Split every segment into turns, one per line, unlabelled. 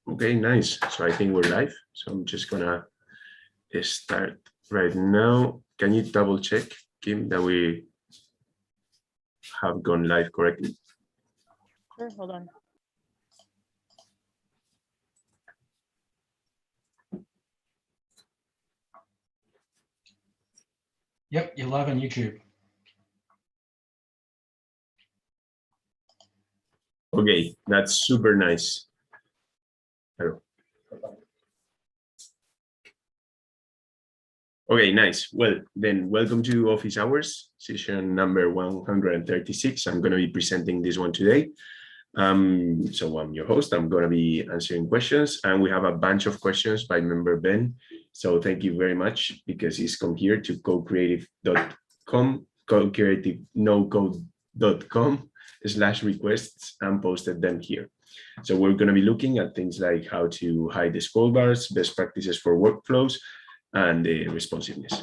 Okay, nice. So I think we're live. So I'm just gonna start right now. Can you double check, Kim, that we have gone live correctly?
Sure, hold on.
Yep, you're live on YouTube.
Okay, that's super nice. Hello. Okay, nice. Well, then welcome to Office Hours, session number 136. I'm going to be presenting this one today. So I'm your host. I'm going to be answering questions, and we have a bunch of questions by member Ben. So thank you very much, because he's come here to CoCreative.com, CoCreative NoCode.com/requests, and posted them here. So we're going to be looking at things like how to hide the scroll bars, best practices for workflows, and responsiveness.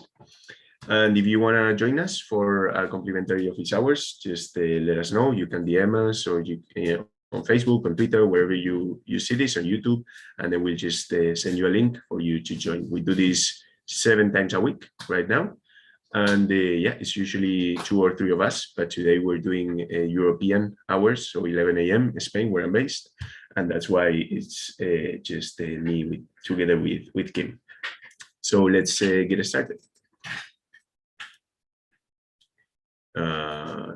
And if you want to join us for our complimentary office hours, just let us know. You can DM us, or you on Facebook, on Twitter, wherever you see this, on YouTube, and then we'll just send you a link for you to join. We do this 7 times a week right now. And yeah, it's usually 2 or 3 of us, but today we're doing European hours, so 11 a.m. Spain, where I'm based. And that's why it's just me together with Kim. So let's get started.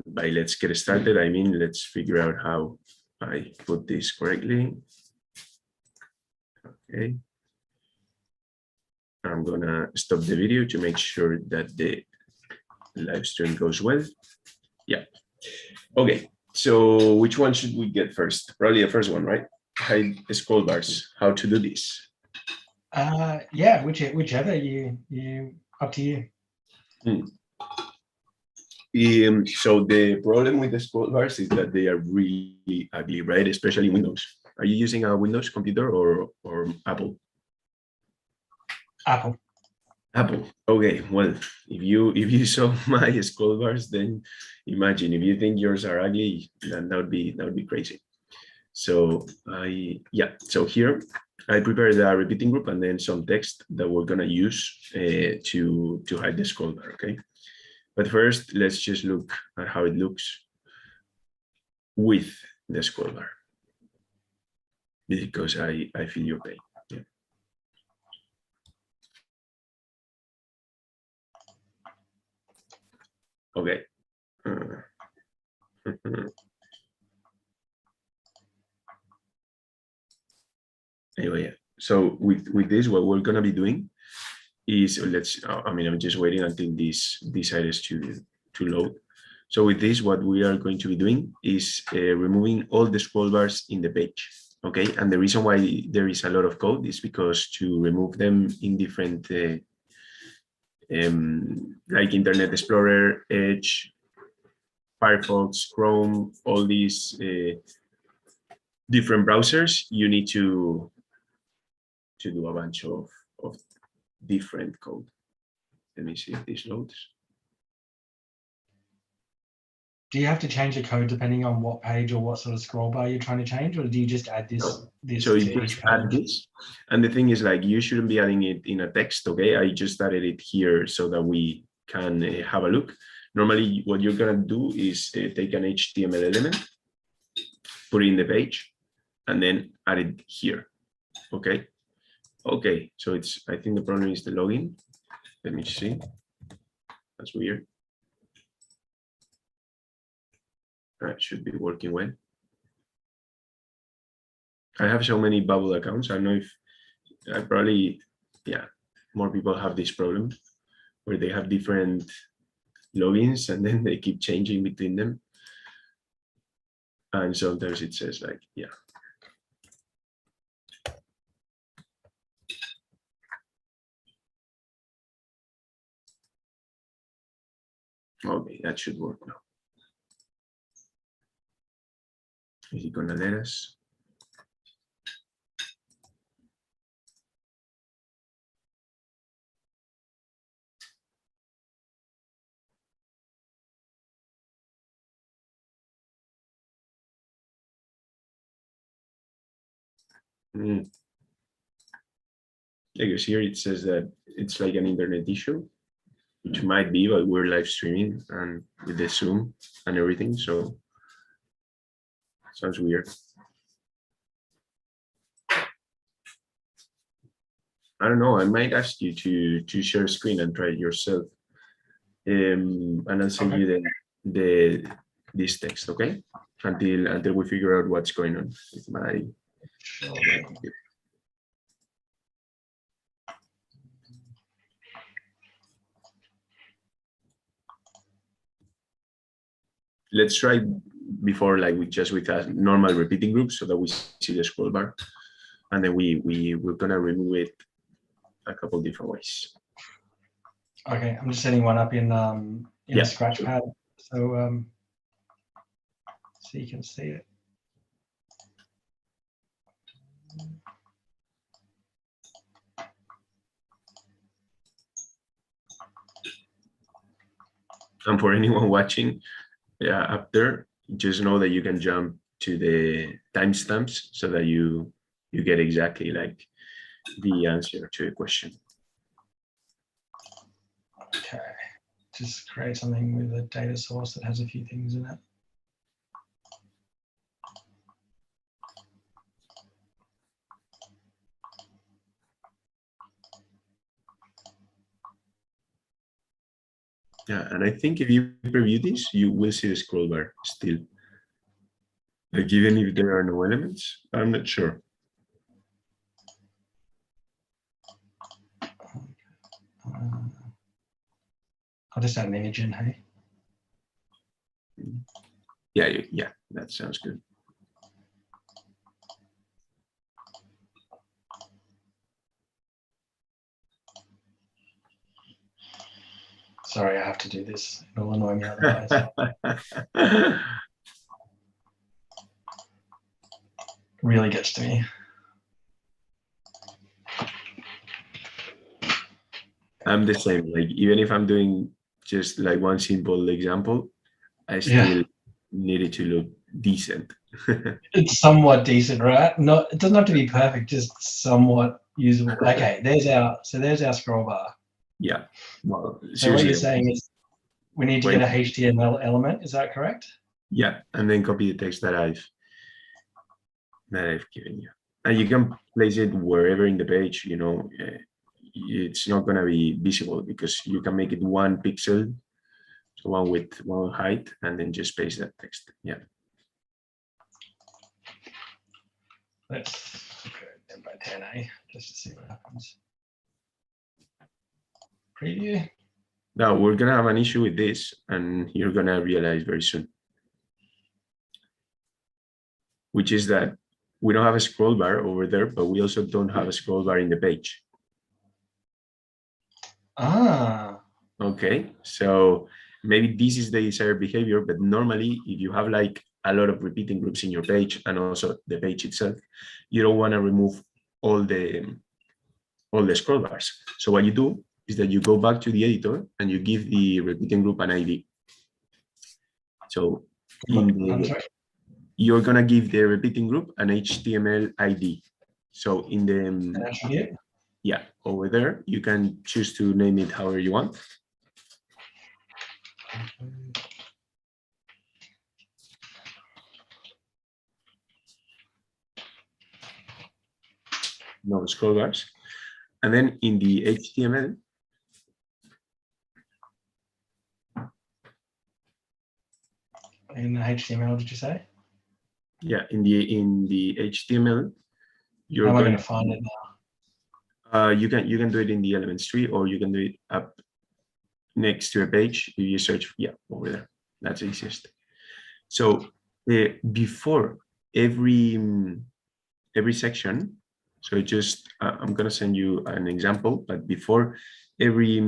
By let's get started, I mean, let's figure out how I put this correctly. Okay. I'm gonna stop the video to make sure that the live stream goes well. Yeah. Okay. So which one should we get first? Probably the first one, right? Hide scroll bars. How to do this?
Yeah, whichever you up to you.
So the problem with the scroll bars is that they are really ugly, right? Especially Windows. Are you using a Windows computer or Apple?
Apple.
Apple. Okay. Well, if you saw my scroll bars, then imagine if you think yours are ugly, then that would be crazy. So So here I prepared a repeating group and then some text that we're gonna use to hide the scroll bar. Okay. But first, let's just look at how it looks with the scroll bar, because I feel your pain. Yeah. Okay. Anyway, yeah. So with this, what we're gonna be doing is I'm just waiting until this decides to load. So with this, what we are going to be doing is removing all the scroll bars in the page. Okay, and the reason why there is a lot of code is because to remove them in different like Internet Explorer, Edge, Firefox, Chrome, all these different browsers, you need to do a bunch of different code. Let me see if this loads.
Do you have to change the code depending on what page or what sort of scroll bar you're trying to change, or do you just add this?
No.
This
So
to
you
each
just add
page?
this, and the thing is, like, you shouldn't be adding it in a text. Okay, I just added it here so that we can have a look. Normally, what you're gonna do is take an HTML element, put it in the page, and then add it here. Okay. Okay. So I think the problem is the login. Let me see. That's weird. It should be working well. I have so many bubble accounts. I don't know if more people have this problem where they have different logins and then they keep changing between them. And sometimes it says like, yeah. Okay, that should work now. Is it gonna let us? Yeah, because here it says that it's like an internet issue, which might be, but we're live streaming and with the Zoom and everything, so sounds weird. I don't know. I might ask you to share screen and try it yourself, and I'll send you this text, okay? Until we figure out what's going on with my. Let's try before, like with a normal repeating group, so that we see the scroll bar, and then we're gonna remove it a couple different ways.
Okay, I'm just setting one up in a Scratchpad, so you can see it.
And for anyone watching, up there, just know that you can jump to the timestamps so that you get exactly like the answer to the question.
Okay, just create something with a data source that has a few things in it.
Yeah, and I think if you preview this, you will see the scroll bar still. Like even if there are no elements, I'm not sure.
I'll just add an image in, hey?
Yeah, that sounds good.
Sorry, I have to do this. It'll annoy me otherwise. Really gets to me.
I'm the same. Like even if I'm doing just like one simple example, I still need it to look decent.
It's somewhat decent, right? Not, it doesn't have to be perfect, just somewhat usable. Okay, there's our scroll bar.
Yeah. Well,
so what you're saying is we need to get a HTML element. Is that correct?
Yeah, and then copy the text that I've given you, and you can place it wherever in the page. You know, it's not going to be visible because you can make it 1 pixel, so one width, one height, and then just paste that text. Yeah.
Let's go 10 by 10, just to see what happens. Preview.
Now we're gonna have an issue with this, and you're gonna realize very soon, which is that we don't have a scroll bar over there, but we also don't have a scroll bar in the page.
Ah.
Okay, so maybe this is the desired behavior, but normally if you have like a lot of repeating groups in your page and also the page itself, you don't want to remove all the scroll bars. So what you do is that you go back to the editor and you give the repeating group an ID. So you're gonna give the repeating group an HTML ID. So in the over there, you can choose to name it however you want. No scroll bars. And then in the HTML,
did you say?
Yeah, in the HTML, you're
going
going
to find it now.
You can do it in the elements tree, or you can do it up next to a page. You search, over there. That's the easiest. So before every section, so just I'm gonna send you an example, but before every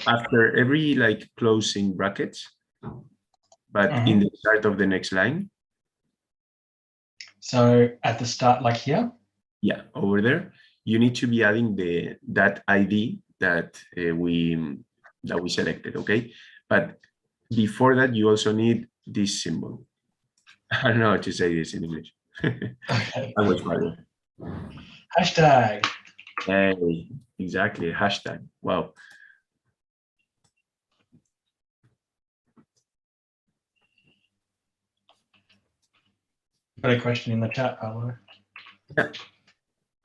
after every like closing brackets, but in the start of the next line.
So at the start, like here?
Yeah, over there, you need to be adding that ID that we selected, okay? But before that, you also need this symbol. I don't know how to say this in English.
Okay.
Language barrier.
Hashtag.
Hey, exactly. Hashtag. Wow.
Got a question in the chat, Pablo.
Yeah.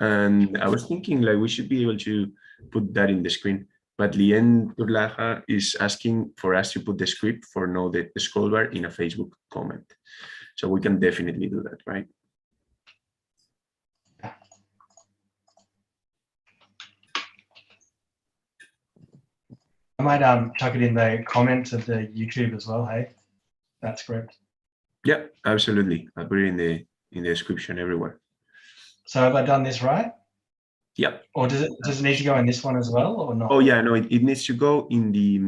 And I was thinking like we should be able to put that in the screen. But Lien Turlaja is asking for us to put the script for know the scroll bar in a Facebook comment. So we can definitely do that, right?
I might chuck it in the comments of the YouTube as well, hey? That script.
Yeah, absolutely. I'll put it in the description everywhere.
So have I done this right?
Yeah.
Or does it need to go in this one as well or not?
Oh yeah, no, it needs to go in the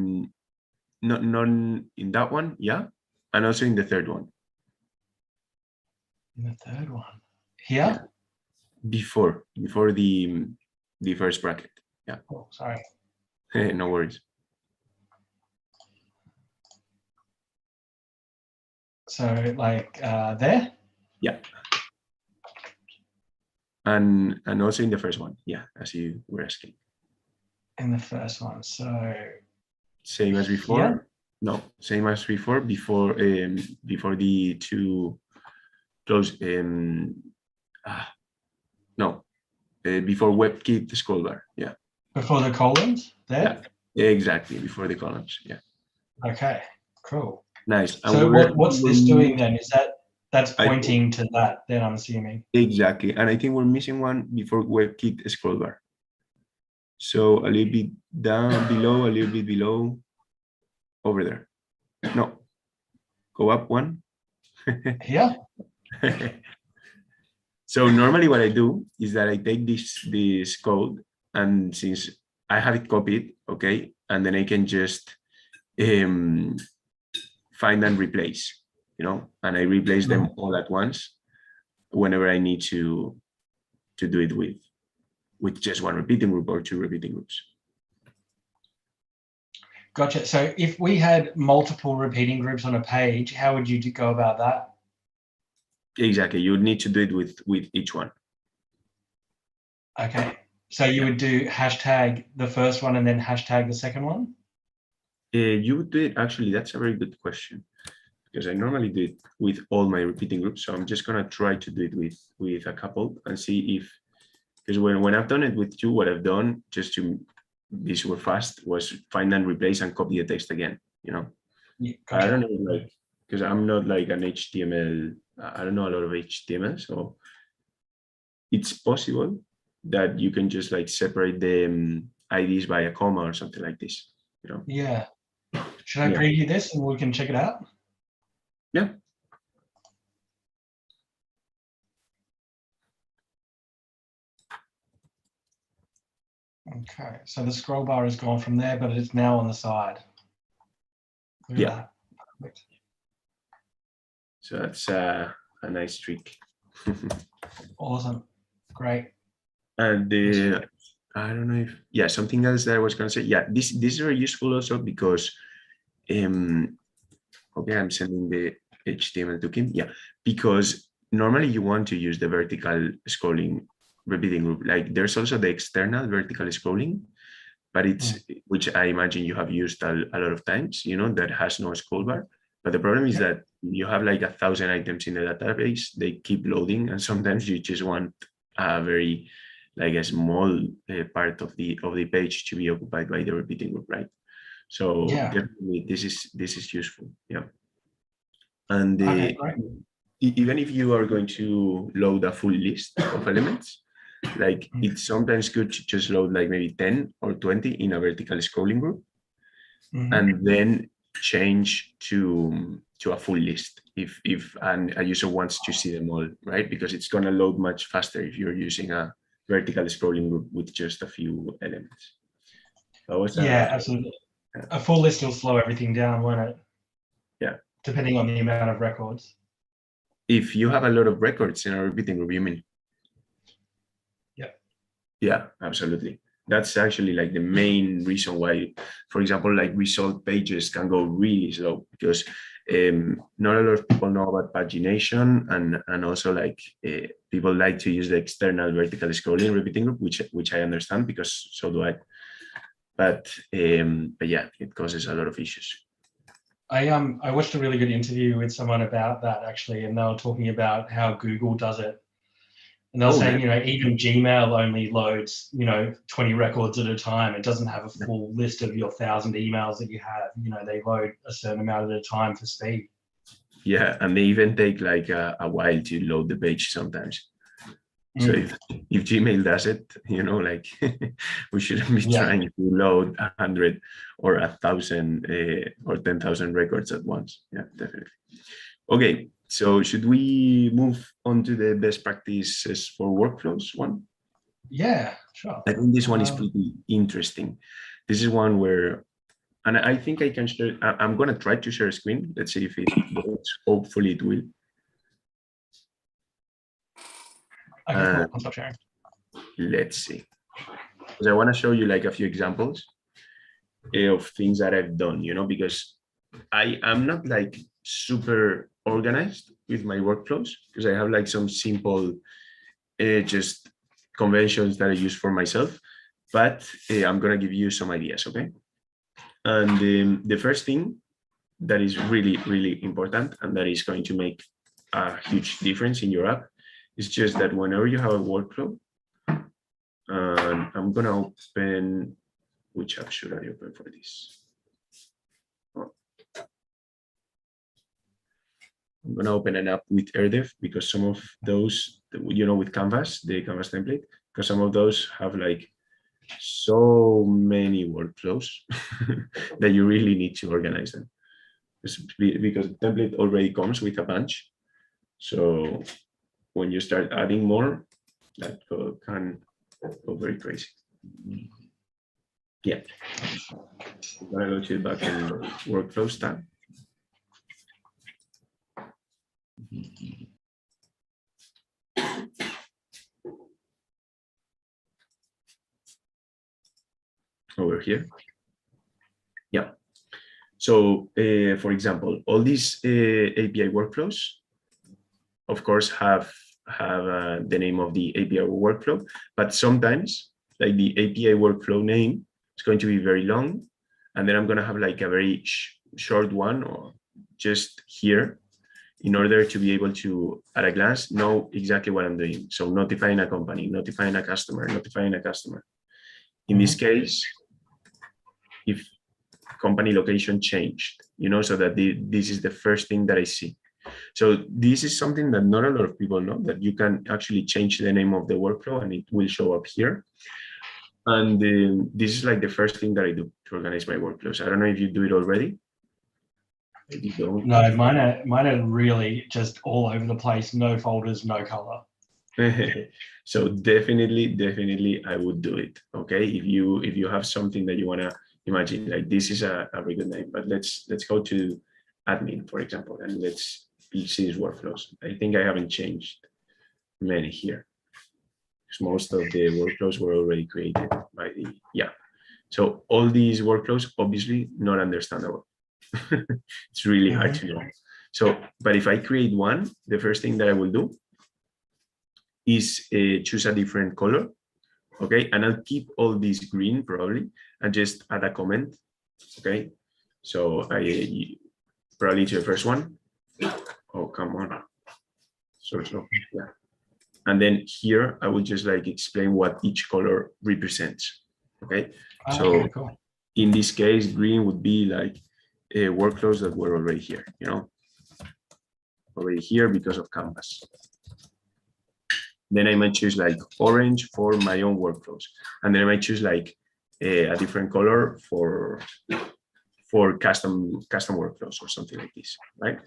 not in that one, yeah, and also in the third one.
In the third one. Here?
Yeah. Before the first bracket. Yeah.
Oh, sorry.
No worries.
So like there?
Yeah. And also in the first one, yeah, as you were asking.
In the first one. So
Same as before.
Yeah.
No, same as before. Before the two close. No, before WebKit scroll bar. Yeah.
before the colons there?
Yeah, exactly before the columns. Yeah.
Okay, cool.
Nice. And
So what's this doing then? Is that's pointing to that then, I'm assuming?
Exactly. And I think we're missing one before WebKit scroll bar. So a little bit down below, a little bit below, over there. No, go up one.
Here?
So normally what I do is that I take this code, and since I have it copied, okay, and then I can just find and replace, and I replace them all at once whenever I need to do it with just one repeating group or two repeating groups.
Gotcha. So if we had multiple repeating groups on a page, how would you go about that?
Exactly. You would need to do it with each one.
Okay. So you would do hashtag the first one and then hashtag the second one?
You would do it, actually, that's a very good question, because I normally do it with all my repeating groups. So I'm just going to try to do it with a couple and see if, because when I've done it with two, what I've done just to be super fast was find and replace and copy the text again,
Yeah,
I don't know, like, because I'm not like an HTML, I don't know a lot of HTML, so it's possible that you can just like separate the IDs by a comma or something like this,
Yeah. Should I preview this and we can check it out?
Yeah.
Okay, so the scroll bar has gone from there, but it's now on the side. Look at that. Perfect.
So that's a nice trick.
Awesome. Great.
And I don't know if, yeah, something else that I was going to say. Yeah, this is very useful also because, okay, I'm sending the HTML to Kim. Yeah, because normally you want to use the vertical scrolling repeating group. Like there's also the external vertical scrolling, but it's, which I imagine you have used a lot of times, that has no scroll bar. But the problem is that you have like 1,000 items in the database, they keep loading, and sometimes you just want a very, like a small part of the page to be occupied by the repeating group, right? So definitely this is useful, yeah. And even if you are going to load a full list of elements, like it's sometimes good to just load like maybe 10 or 20 in a vertical scrolling group, and then change to a full list if a user wants to see them all, right? Because it's going to load much faster if you're using a vertical scrolling group with just a few elements.
Absolutely. A full list will slow everything down, won't it?
Yeah.
Depending on the amount of records.
If you have a lot of records in a repeating group, you mean? Yeah, absolutely. That's actually like the main reason why, for example, like result pages can go really slow, because Not a lot of people know about pagination, and also like people like to use the external vertical scrolling repeating group, which I understand because so do I. But yeah, it causes a lot of issues.
I watched a really good interview with someone about that actually, and they were talking about how Google does it. And they were saying, you know, even Gmail only loads, 20 records at a time. It doesn't have a full list of your 1,000 emails that you have. They load a certain amount at a time for speed.
Yeah, and they even take like a while to load the page sometimes. So if Gmail does it, like we shouldn't be trying to load 100 or 1,000 or 10,000 records at once. Yeah, definitely. Okay, so should we move on to the best practices for workflows one?
Yeah, sure.
I think this one is pretty interesting. This is one where, and I think I can share, I'm going to try to share a screen. Let's see if it works. Hopefully it will.
Okay, cool. I'll stop sharing.
Let's see. Because I want to show you like a few examples of things that I've done, because I'm not like super organized with my workflows, because I have like some simple just conventions that I use for myself, but I'm going to give you some ideas, okay? And the first thing that is really, really important, and that is going to make a huge difference in your app, is just that whenever you have a workflow, and I'm going to open, which app should I open for this? I'm going to open an app with AirDev, because some of those, with Canvas, the Canvas template, because some of those have like so many workflows that you really need to organize them. Because the template already comes with a bunch. So when you start adding more, that can go very crazy. Yeah. I'm going to go to the backend workflows tab. Over here. Yeah. So, for example, all these API workflows, of course, have the name of the API workflow, but sometimes, like the API workflow name is going to be very long, and then I'm going to have like a very short one, or just here, in order to be able to, at a glance, know exactly what I'm doing. So notifying a company, notifying a customer, notifying a customer. In this case, if company location changed, so that this is the first thing that I see. So this is something that not a lot of people know, that you can actually change the name of the workflow and it will show up here. And this is like the first thing that I do to organize my workflows. I don't know if you do it already. Maybe don't.
No, mine are really just all over the place. No folders, no color.
So definitely I would do it. Okay, if you have something that you want to imagine, like this is a very good name, but let's go to admin, for example, and let's see these workflows. I think I haven't changed many here, because most of the workflows were already created by the, so all these workflows, obviously not understandable. It's really hard to know. So, but if I create one, the first thing that I will do is choose a different color. Okay, and I'll keep all these green probably, and just add a comment. Okay, so I probably to the first one. Oh, come on. So yeah. And then here I will just like explain what each color represents. Okay, so
cool.
In this case, green would be like workflows that were already here, already here because of Canvas. Then I might choose like orange for my own workflows, and then I might choose like a different color for custom workflows or something like this, right?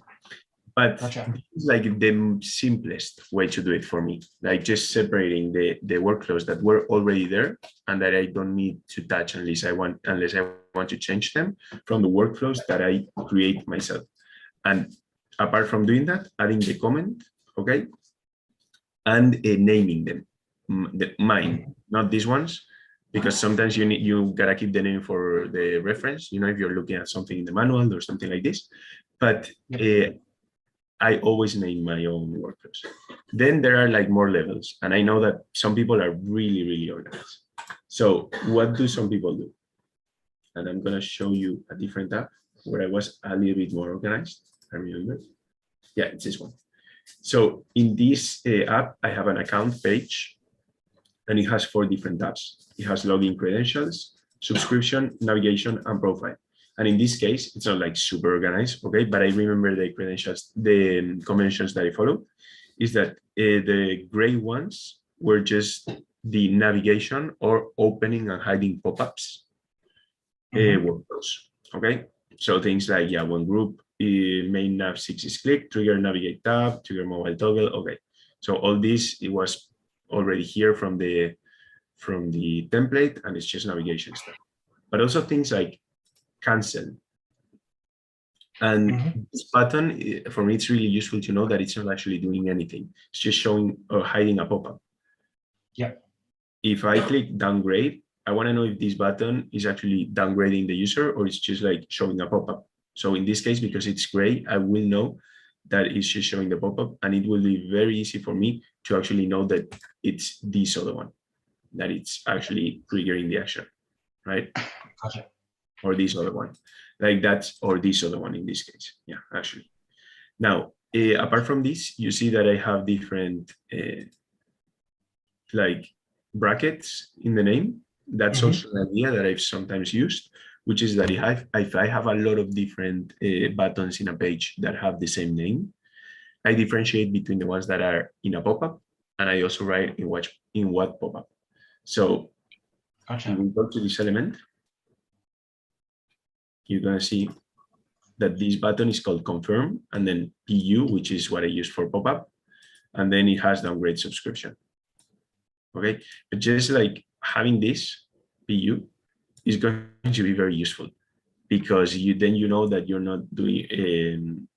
But it's like the simplest way to do it for me, like just separating the workflows that were already there and that I don't need to touch unless I want to change them, from the workflows that I create myself. And apart from doing that, adding the comment, okay, and naming them, mine, not these ones, because sometimes you gotta keep the name for the reference, if you're looking at something in the manual or something like this. But I always name my own workflows. Then there are like more levels, and I know that some people are really, really organized. So what do some people do? And I'm gonna show you a different app where I was a little bit more organized. I remember. Yeah, it's this one. So in this app, I have an account page, and it has 4 different tabs. It has login credentials, subscription, navigation, and profile. And in this case, it's not like super organized, okay? But I remember the credentials, the conventions that I follow is that the gray ones were just the navigation or opening and hiding pop-ups workflows, okay? So things like, one group, main nav 6 is click, trigger navigate tab, trigger mobile toggle, okay. So all this, it was already here from the template, and it's just navigation stuff. But also things like cancel. And this button, for me, it's really useful to know that it's not actually doing anything. It's just showing or hiding a pop-up.
Yeah.
If I click downgrade, I want to know if this button is actually downgrading the user or it's just like showing a pop-up. So in this case, because it's gray, I will know that it's just showing the pop-up, and it will be very easy for me to actually know that it's this other one, that it's actually triggering the action, right?
Gotcha.
Or this other one, like that, or this other one in this case. Yeah, actually. Now, apart from this, you see that I have different like brackets in the name. That's also an idea that I've sometimes used, which is that if I have a lot of different buttons in a page that have the same name, I differentiate between the ones that are in a pop-up, and I also write in what pop-up. So
gotcha.
when we go to this element, you're going to see that this button is called confirm, and then PU, which is what I use for pop-up, and then it has downgrade subscription. Okay, but just like having this PU is going to be very useful, because then you know that you're not doing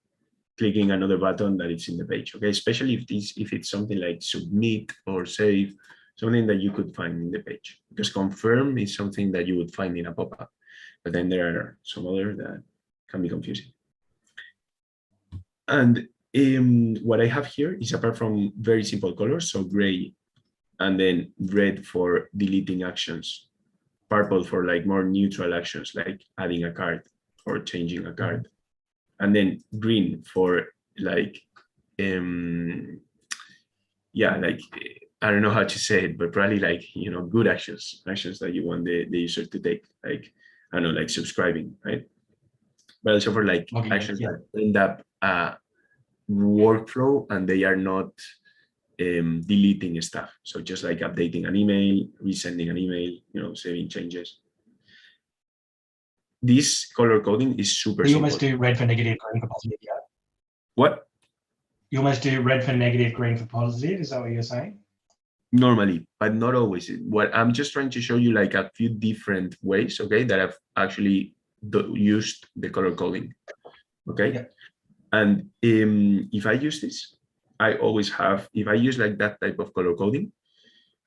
clicking another button that it's in the page. Okay, especially if it's something like submit or save, something that you could find in the page, because confirm is something that you would find in a pop-up, but then there are some other that can be confusing. And what I have here is, apart from very simple colors, so gray, and then red for deleting actions, purple for like more neutral actions, like adding a card or changing a card, and then green for like, like, I don't know how to say it, but probably like, good actions that you want the user to take, like, I don't know, like subscribing, right? But also for like actions that end up workflow and they are not deleting stuff. So just like updating an email, resending an email, saving changes. This color coding is super simple.
You almost do red for negative, green for positive, yeah?
What?
You almost do red for negative, green for positive, is that what you're saying?
Normally, but not always. What I'm just trying to show you like a few different ways, okay, that I've actually used the color coding, okay? Yeah. And if I use this, I always have, if I use like that type of color coding,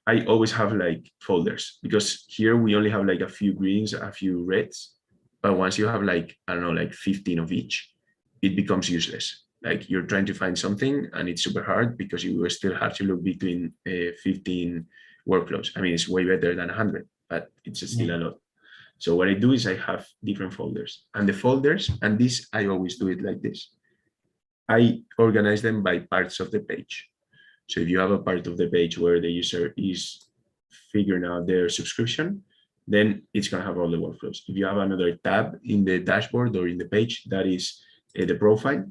I always have like folders, because here we only have like a few greens, a few reds, but once you have like, I don't know, like 15 of each, it becomes useless. Like you're trying to find something and it's super hard because you will still have to look between 15 workflows. I mean, it's way better than 100, but it's still a lot. So what I do is I have different folders, and the folders, and this, I always do it like this. I organize them by parts of the page. So if you have a part of the page where the user is figuring out their subscription, then it's going to have all the workflows. If you have another tab in the dashboard or in the page that is the profile,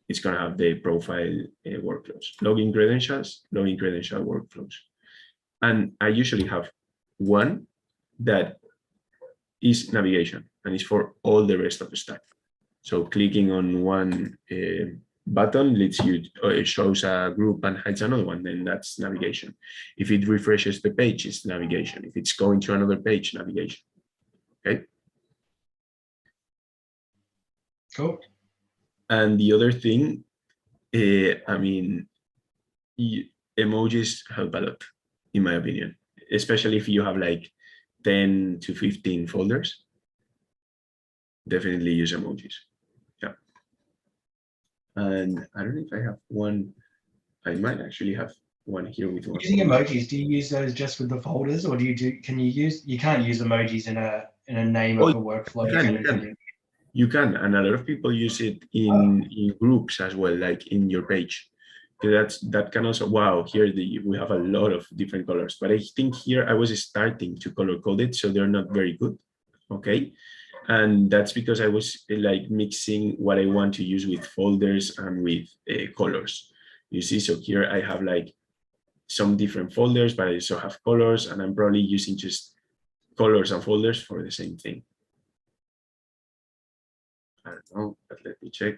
it's going to have the profile workflows, login credentials, login credential workflows. And I usually have one that is navigation, and it's for all the rest of the stack. So clicking on one button leads you, it shows a group and hides another one, then that's navigation. If it refreshes the page, it's navigation. If it's going to another page, navigation. Okay.
Cool.
And the other thing, I mean, emojis help a lot, in my opinion, especially if you have like 10 to 15 folders, definitely use emojis. Yeah. And I don't know if I have one. I might actually have one here with one.
Using emojis, do you use those just with the folders, or you can't use emojis in a name of a workflow?
You can, and a lot of people use it in groups as well, like in your page. That can also, wow, here we have a lot of different colors, but I think here I was starting to color code it, so they're not very good. Okay. And that's because I was like mixing what I want to use with folders and with colors. You see, so here I have like some different folders, but I also have colors, and I'm probably using just colors and folders for the same thing. I don't know, but let me check.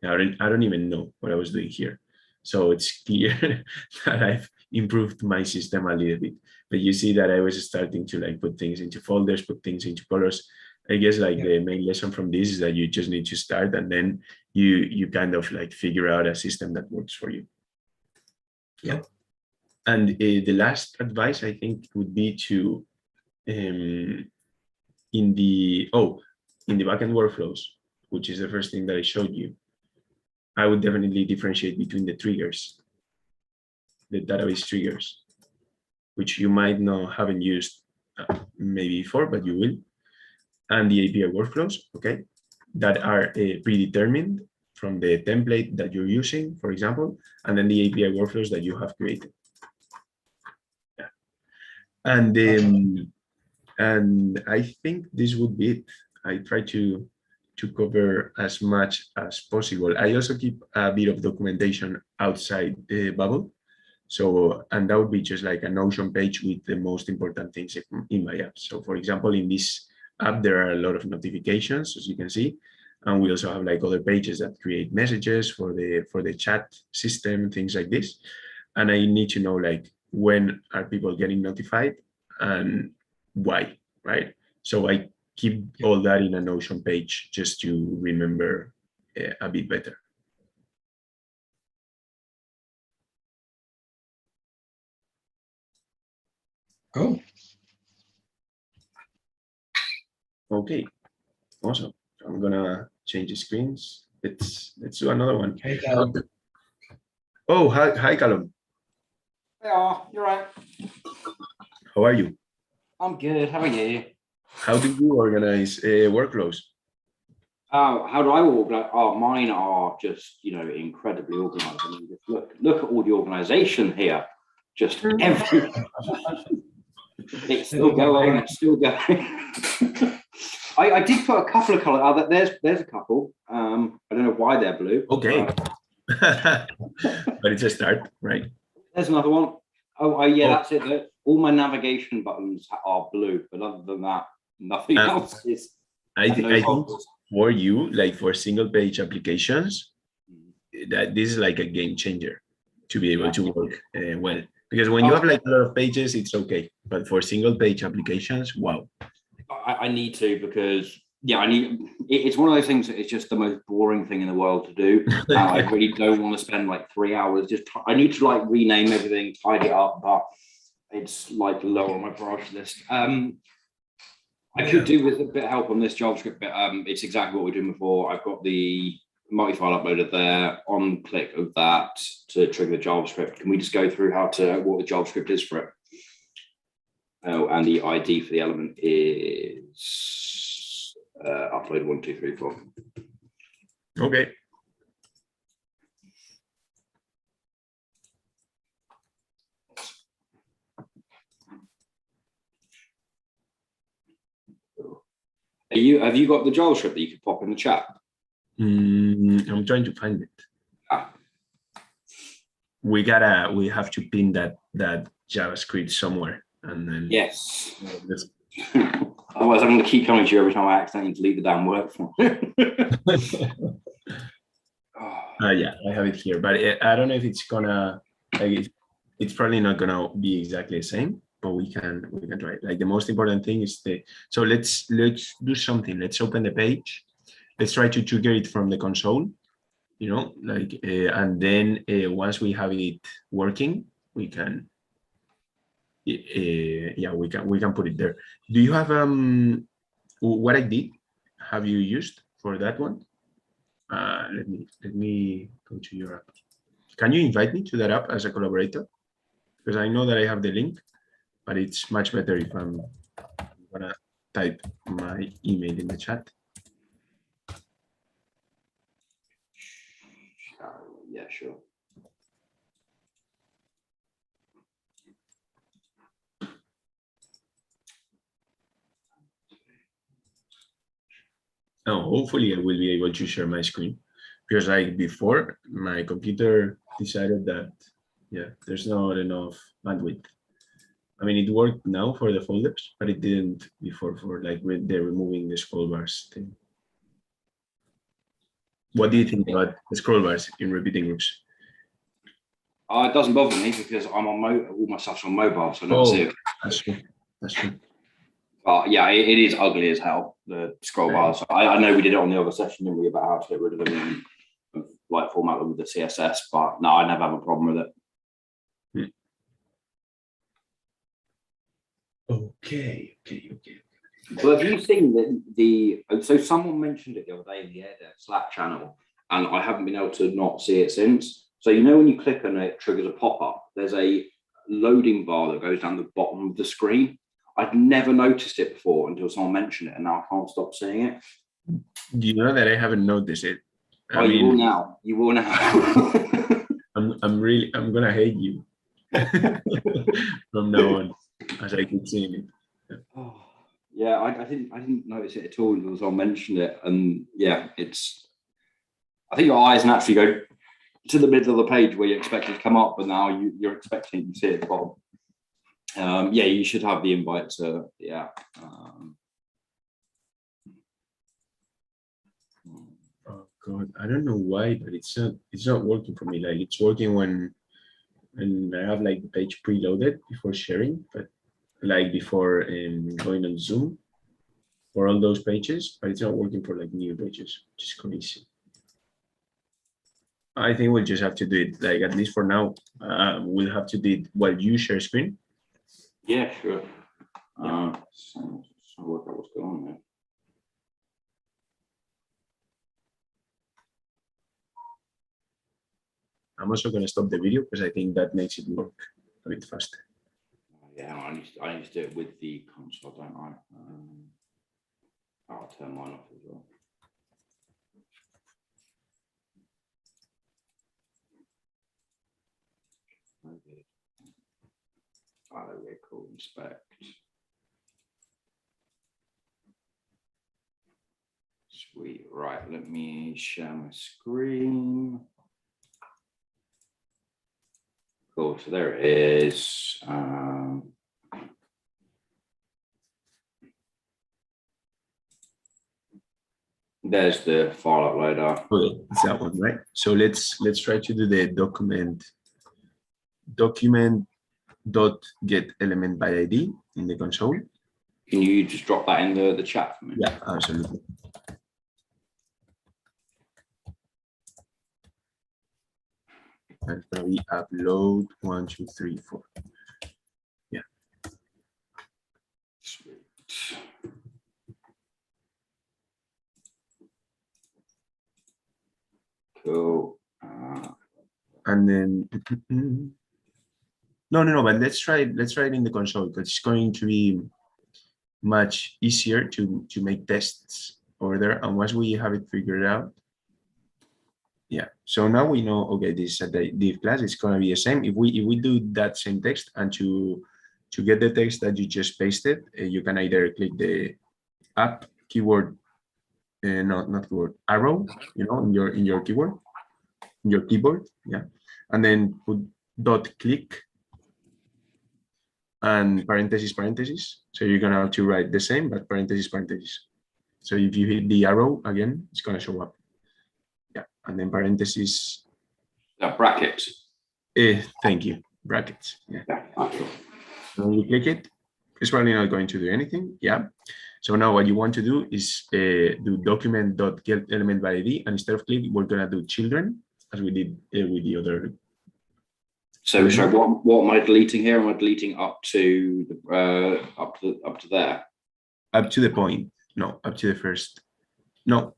I don't even know what I was doing here. So it's clear that I've improved my system a little bit. But you see that I was starting to like put things into folders, put things into colors. I guess like the main lesson from this is that you just need to start, and then you kind of like figure out a system that works for you. Yeah. And the last advice I think would be to in the backend workflows, which is the first thing that I showed you, I would definitely differentiate between the triggers, the database triggers, which you might not haven't used maybe before, but you will, and the API workflows, okay, that are predetermined from the template that you're using, for example, and then the API workflows that you have created. Yeah. And I think this would be it. I try to cover as much as possible. I also keep a bit of documentation outside the bubble. So, and that would be just like a Notion page with the most important things in my app. So for example, in this app, there are a lot of notifications, as you can see. And we also have like other pages that create messages for the chat system, things like this. And I need to know like when are people getting notified and why, right? So I keep all that in a Notion page just to remember a bit better.
Cool.
Okay, awesome. I'm gonna change the screens. Let's do another one.
Hey, Callum.
Oh, hi, Callum.
Hey, you're right.
How are you?
I'm good. How are you?
How do you organize workflows?
How do I organize? Oh, mine are just, incredibly organized. I mean, just look at all the organization here. Just every. It's still going. It's still going. I did put a couple of colors. There's a couple. I don't know why they're blue.
Okay. But it's a start, right?
There's another one. That's it. All my navigation buttons are blue, but other than that, nothing else is.
I think for you, like for single page applications, that this is like a game changer to be able to work well. Because when you have like a lot of pages, it's okay. But for single page applications, wow.
I need to, because it's one of those things that it's just the most boring thing in the world to do. I really don't want to spend like 3 hours. I need to like rename everything, tidy it up, but it's like low on my priority list. I could do with a bit of help on this JavaScript bit. It's exactly what we were doing before. I've got the multi-file uploaded there. On click of that to trigger the JavaScript. Can we just go through what the JavaScript is for it? Oh, and the ID for the element is upload 1, 2, 3, 4.
Okay.
Have you got the JavaScript that you could pop in the chat?
I'm trying to find it. We have to pin that JavaScript somewhere, and then
yes. Otherwise, I'm going to keep coming to you every time I accidentally delete the damn workflow.
Yeah, I have it here, but I don't know if it's gonna. Like, it's probably not gonna be exactly the same, but we can try it. Like the most important thing is so let's do something. Let's open the page. Let's try to trigger it from the console, and then once we have it working, we can Yeah, we can put it there. Do you have what I did? Have you used for that one? Let me go to your app. Can you invite me to that app as a collaborator? Because I know that I have the link, but it's much better if I'm gonna type my email in the chat.
Yeah, sure.
Oh, hopefully I will be able to share my screen, because like before, my computer decided that, yeah, there's not enough bandwidth. I mean, it worked now for the folders, but it didn't before for like they're removing the scroll bars thing. What do you think about the scroll bars in repeating groups?
It doesn't bother me because I'm on all my stuff's on mobile, so I never see it.
That's true. That's true.
But yeah, it is ugly as hell, the scroll bars. I know we did it on the other session, didn't we, about how to get rid of them and like format them with the CSS, but no, I never have a problem with it.
Okay.
So have you seen so someone mentioned it the other day in the AirDev Slack channel, and I haven't been able to not see it since. So you know when you click on it, it triggers a pop-up. There's a loading bar that goes down the bottom of the screen. I'd never noticed it before until someone mentioned it, and now I can't stop seeing it.
Do you know that I haven't noticed it?
You will now. You will now.
I'm gonna hate you from now on, as I keep seeing it.
Oh, yeah, I didn't notice it at all until someone mentioned it, and yeah, I think your eyes naturally go to the middle of the page where you expect it to come up, but now you're expecting to see it at the bottom. Yeah, you should have the invite to, yeah.
Oh God, I don't know why, but it's not working for me. Like it's working when I have like the page preloaded before sharing, but like before going on Zoom for all those pages, but it's not working for like new pages, which is crazy. I think we'll just have to do it, like at least for now, we'll have to do it while you share screen.
Yeah, sure. So work out what's going on there.
I'm also going to stop the video because I think that makes it work a bit faster.
Yeah, I need to do it with the console, don't I? I'll turn mine off as well. Okay. Okay, cool. Inspect. Sweet. Right, let me share my screen. Cool. So there it is. There's the file uploader.
Okay, it's that one, right? So let's try to do the document.getElementById in the console.
Can you just drop that in the chat for me?
Yeah, absolutely. And it's gonna be upload 1, 2, 3, 4. Yeah.
Sweet. Cool.
And then no, but let's try it in the console because it's going to be much easier to make tests over there. And once we have it figured out, yeah. So now we know, okay, this the div class is going to be the same. If we do that same text, and to get the text that you just pasted, you can either click the app keyword, not keyword, arrow, you know, in your keyboard, in your keyboard, yeah, and then put .click and parentheses. So you're gonna have to write the same, but parentheses. So if you hit the arrow again, it's gonna show up. Yeah, and then parentheses.
Brackets.
Thank you, brackets. Yeah.
Okay.
When you click it, it's probably not going to do anything. Yeah. So now what you want to do is do document.getElementById, and instead of click, we're gonna do children, as we did with the other
So, so what am I deleting here? Am I deleting up to there?
Up to the point. No, up to the first. No.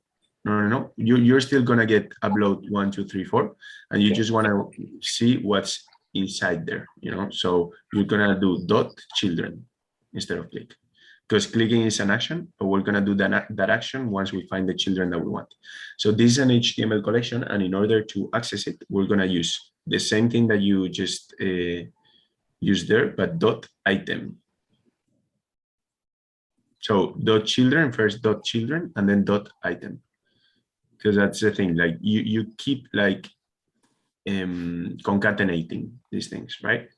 You're still gonna get upload 1, 2, 3, 4, and you just wanna see what's inside there, So you're gonna do .children instead of click, because clicking is an action, but we're gonna do that action once we find the children that we want. So this is an HTML collection, and in order to access it, we're gonna use the same thing that you just used there, but .item. So .children first, .children, and then .item. Because that's the thing, like you keep like concatenating these things, right?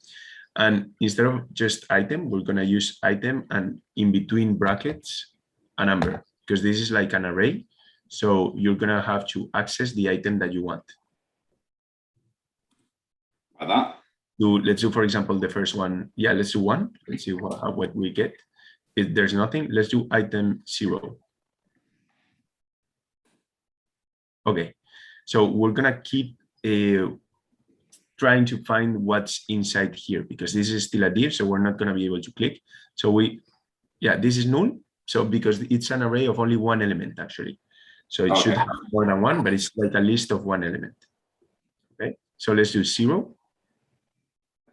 And instead of just item, we're gonna use item and in between brackets a number, because this is like an array. So you're gonna have to access the item that you want.
Like that?
Let's do, for example, the first one. Yeah, let's do 1. Let's see what we get. If there's nothing, let's do item 0. Okay, so we're gonna keep trying to find what's inside here, because this is still a div, so we're not gonna be able to click. So this is null. So because it's an array of only one element actually. So it should have more than one, but it's like a list of one element. Okay, so let's do 0.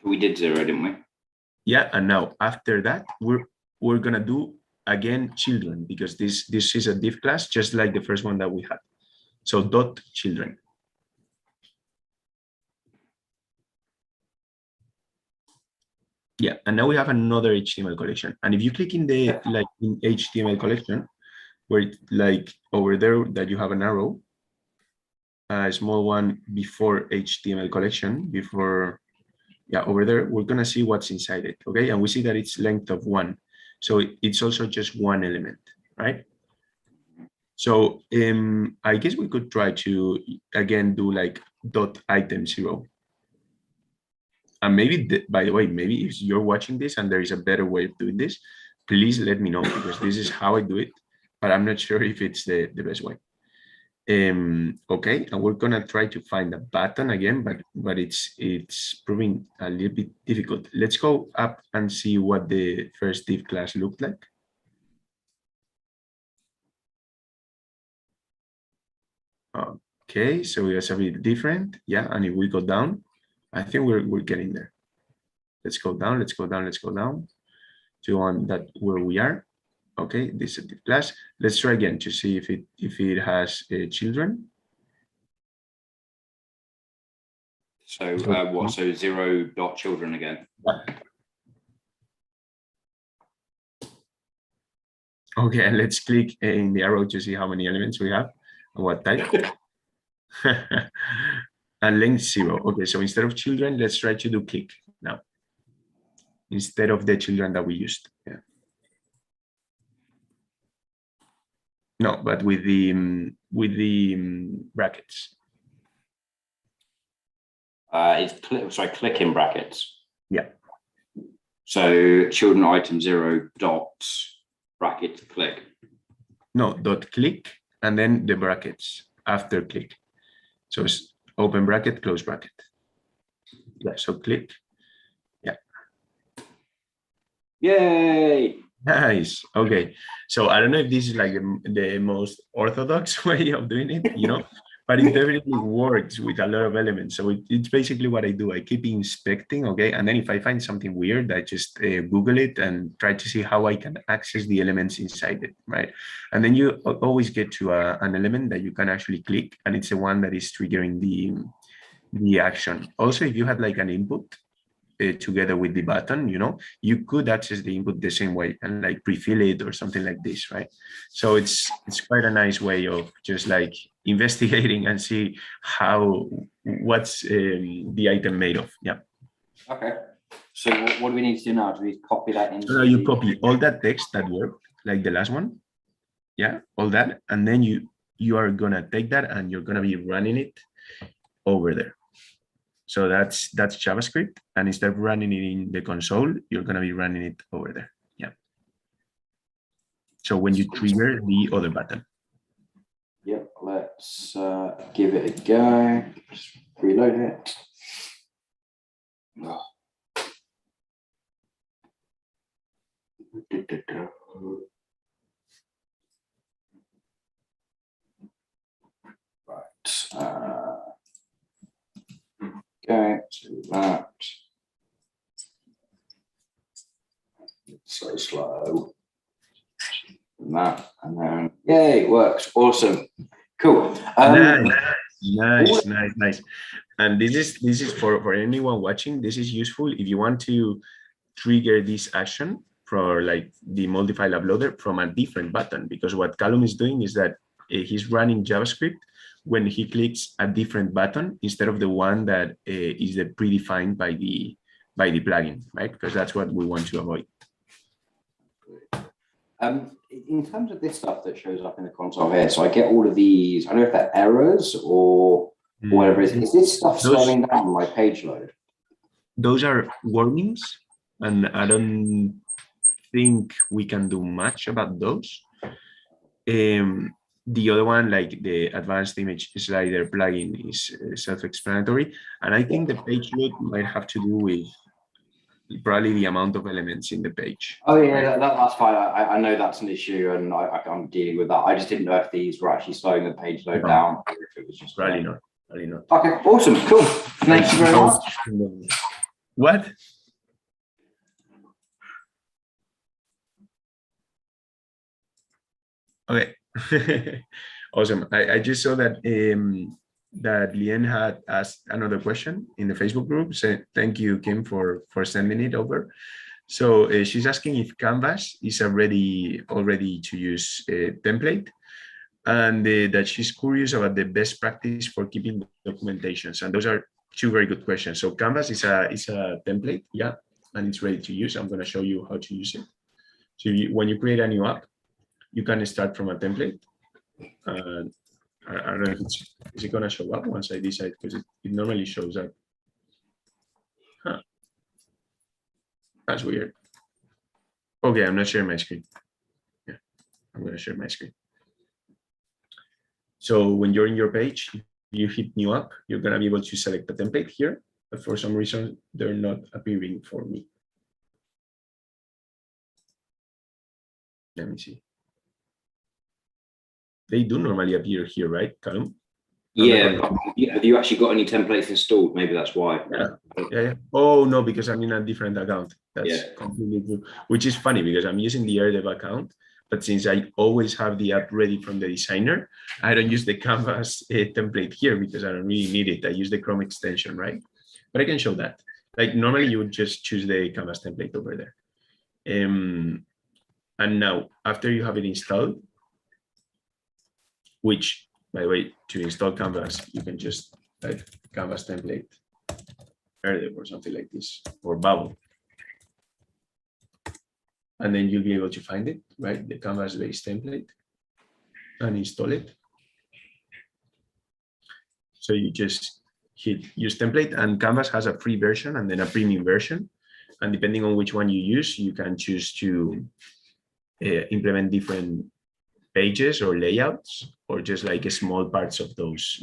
We did 0, didn't we?
Yeah, and now after that, we're gonna do again children, because this is a div class, just like the first one that we had. So .children. Yeah, and now we have another HTML collection. And if you click in the in HTML collection, where like over there that you have an arrow, a small one before HTML collection, over there, we're gonna see what's inside it, okay? And we see that it's length of 1. So it's also just one element, right? So I guess we could try to, again, do like .item 0. And maybe, by the way, maybe if you're watching this and there is a better way of doing this, please let me know, because this is how I do it, but I'm not sure if it's the best way. Okay, and we're gonna try to find a button again, but it's proving a little bit difficult. Let's go up and see what the first div class looked like. Okay, so it's a bit different. Yeah, and if we go down, I think we're getting there. Let's go down, let's go down, let's go down to on that where we are. Okay, this is the class. Let's try again to see if it has children.
So what? So 0.children again.
Okay, and let's click in the arrow to see how many elements we have and what type. And length 0. Okay, so instead of children, let's try to do click now, instead of the children that we used. Yeah. No, but with the brackets.
It's click in brackets.
Yeah.
So children item 0 dot bracket click.
No, dot click and then the brackets after click. So it's open bracket, close bracket. Yeah, so click. Yeah.
Yay!
Nice. Okay. So I don't know if this is like the most orthodox way of doing it, but it definitely works with a lot of elements. So it's basically what I do. I keep inspecting, okay? And then if I find something weird, I just Google it and try to see how I can access the elements inside it, right? And then you always get to an element that you can actually click, and it's the one that is triggering the action. Also, if you had like an input together with the button, you could access the input the same way and like pre-fill it or something like this, right? So it's quite a nice way of just like investigating and see what's the item made of. Yeah.
Okay. So what do we need to do now? Do we copy that into?
So you copy all that text that worked, like the last one. Yeah, all that, and then you are gonna take that and you're gonna be running it over there. So that's JavaScript, and instead of running it in the console, you're gonna be running it over there. Yeah. So when you trigger the other button.
Yep. Let's give it a go. Just reload it. Okay, so that. It's so slow. And that, and then, yay, it works. Awesome. Cool.
Nice. And this is for anyone watching. This is useful if you want to trigger this action for like the multi-file uploader from a different button, because what Callum is doing is that he's running JavaScript when he clicks a different button instead of the one that is the predefined by the plugin, right? Because that's what we want to avoid.
In terms of this stuff that shows up in the console here, so I get all of these, I don't know if they're errors or whatever it is this stuff slowing down my page load?
Those are warnings, and I don't think we can do much about those. The other one, like the advanced image slider plugin, is self-explanatory, and I think the page load might have to do with probably the amount of elements in the page.
Oh yeah, right? That's fine. I know that's an issue, and I'm dealing with that. I just didn't know if these were actually slowing the page load down, or if it was just
probably not. Probably not.
Okay, awesome, cool. Thank you very much.
What? Okay. Awesome. I just saw that that Lien had asked another question in the Facebook group. So thank you, Kim, for sending it over. So she's asking if Canvas is already to use template, and that she's curious about the best practice for keeping documentations. And those are two very good questions. So Canvas is a template, yeah, and it's ready to use. I'm going to show you how to use it. So when you create a new app, you can start from a template. I don't know if is it going to show up once I decide, because it normally shows up. Huh. That's weird. Okay, I'm not sharing my screen. Yeah, I'm going to share my screen. So when you're in your page, you hit new app, you're going to be able to select the template here, but for some reason, they're not appearing for me. Let me see. They do normally appear here, right, Callum?
Yeah. Have you actually got any templates installed? Maybe that's why.
Yeah. Oh, no, because I'm in a different account. That's completely true, which is funny because I'm using the AirDev account, but since I always have the app ready from the designer, I don't use the Canvas template here because I don't really need it. I use the Chrome extension, right? But I can show that. Like normally you would just choose the Canvas template over there. And now after you have it installed, which, by the way, to install Canvas, you can just type Canvas template or something like this, or Bubble. And then you'll be able to find it, right? The Canvas-based template, and install it. So you just hit use template, and Canvas has a free version and then a premium version. And depending on which one you use, you can choose to implement different pages or layouts, or just like small parts of those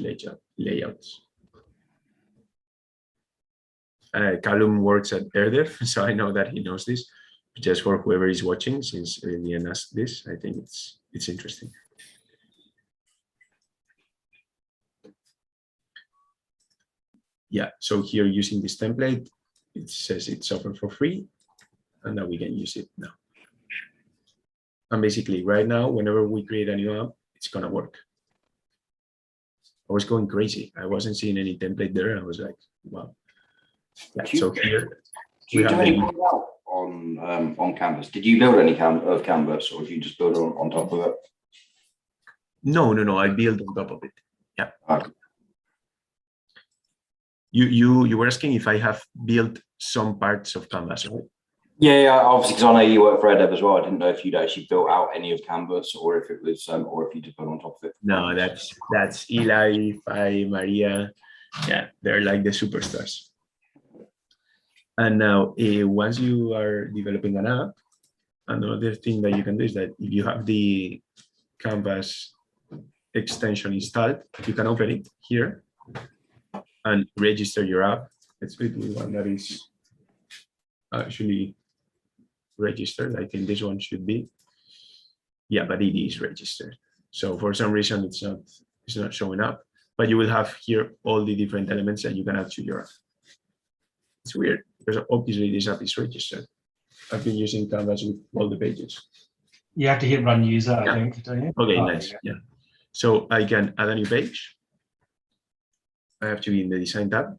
layouts. Callum works at AirDev, so I know that he knows this. Just for whoever is watching, since Lian asked this, I think it's interesting. Yeah, so here using this template, it says it's offered for free, and that we can use it now. And basically right now, whenever we create a new app, it's gonna work. I was going crazy. I wasn't seeing any template there. I was like, wow. Yeah, so here we have the
on Canvas. Did you build any of Canvas, or did you just build on top of it?
No, I built on top of it. Yeah.
Okay.
You were asking if I have built some parts of Canvas, right?
Yeah, obviously, because I know you work for AirDev as well. I didn't know if you'd actually built out any of Canvas, or if it was, or if you just put on top of it.
No, that's Eli, Fai, Maria. Yeah, they're like the superstars. And now, once you are developing an app, another thing that you can do is that if you have the Canvas extension installed, you can open it here and register your app let's do one that is actually registered. I think this one should be. Yeah, but it is registered. So for some reason it's not showing up. But you will have here all the different elements that you can add to your app. It's weird because obviously this app is registered. I've been using Canvas with all the pages.
You have to hit run user, I think, don't you?
Okay, nice. Yeah. So I can add a new page. I have to be in the design tab,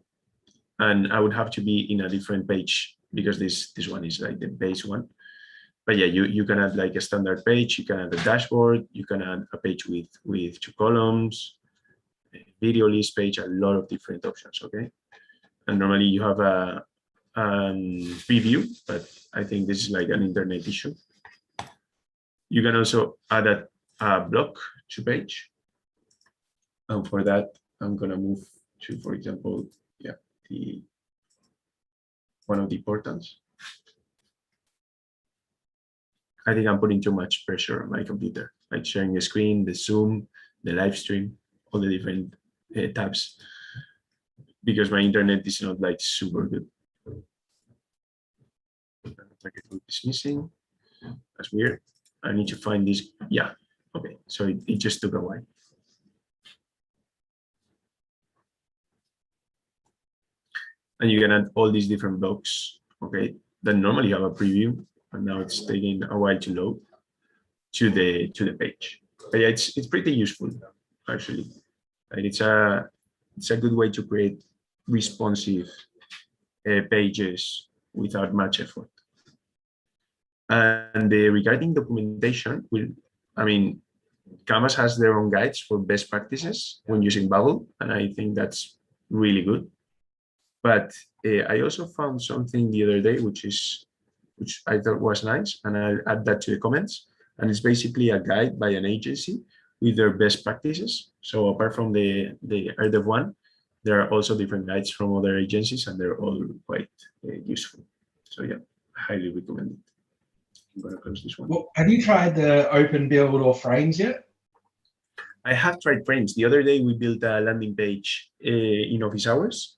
and I would have to be in a different page because this one is like the base one. But yeah, you can add like a standard page. You can add a dashboard. You can add a page with 2 columns, a video list page, a lot of different options. Okay, and normally you have a preview, but I think this is like an internet issue. You can also add a block to page. And for that, I'm gonna move to, for example, yeah, one of the portals. I think I'm putting too much pressure on my computer, like sharing the screen, the Zoom, the live stream, all the different tabs, because my internet is not like super good. It's missing. That's weird. I need to find this. Yeah. Okay. So it just took a while. And you can add all these different blocks. Okay. Then normally you have a preview, and now it's taking a while to load to the page. But yeah, it's pretty useful actually. And it's a good way to create responsive pages without much effort. And regarding documentation, Canvas has their own guides for best practices when using Bubble, and I think that's really good. But I also found something the other day, which I thought was nice, and I'll add that to the comments. And it's basically a guide by an agency with their best practices. So apart from the RDev one, there are also different guides from other agencies, and they're all quite useful. So yeah, highly recommend it. I'm going to close this one.
Well, have you tried the open build or frames yet?
I have tried frames. The other day we built a landing page in office hours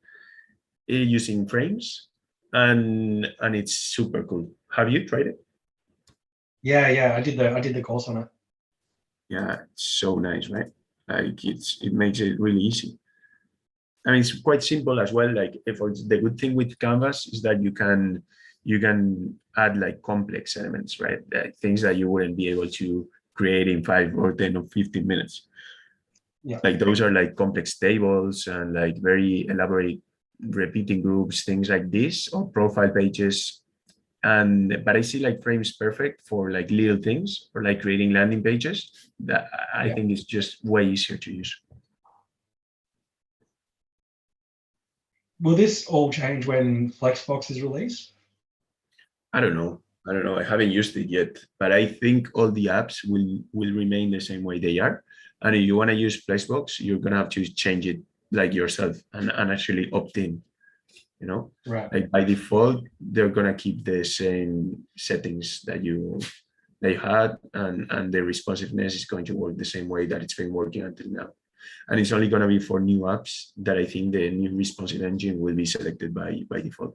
using frames, and it's super cool. Have you tried it?
Yeah, I did the course on it.
Yeah, it's so nice, right? Like it makes it really easy. I mean, it's quite simple as well. Like the good thing with Canvas is that you can add like complex elements, right? Like things that you wouldn't be able to create in 5 or 10 or 15 minutes.
Yeah.
Like those are like complex tables and like very elaborate repeating groups, things like this, or profile pages. But I see like frames perfect for like little things or like creating landing pages that I think is just way easier to use.
Will this all change when Flexbox is released?
I don't know. I haven't used it yet, but I think all the apps will remain the same way they are. And if you want to use Flexbox, you're gonna have to change it like yourself and actually opt in. You know,
right?
Like by default, they're gonna keep the same settings that they had, and the responsiveness is going to work the same way that it's been working until now. And it's only gonna be for new apps that I think the new responsive engine will be selected by default.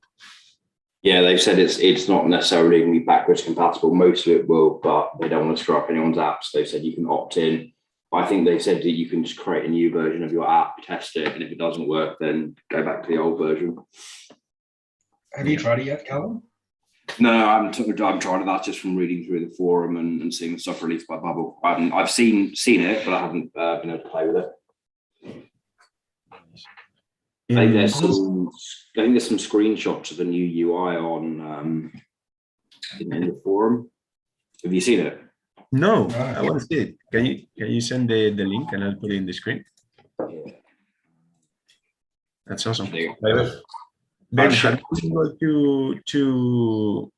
Yeah, they've said it's not necessarily going to be backwards compatible. Most of it will, but they don't want to screw up anyone's apps. They've said you can opt in. I think they said that you can just create a new version of your app, test it, and if it doesn't work, then go back to the old version.
Have you tried it yet, Calvin?
No, I'm trying that just from reading through the forum and seeing the stuff released by Bubble. I've seen it, but I haven't been able to play with it. I think there's some screenshots of the new UI on in the forum. Have you seen it?
No, I want to see it. Can you send the link and I'll put it in the screen?
Yeah.
That's awesome.
Ben,
have you able to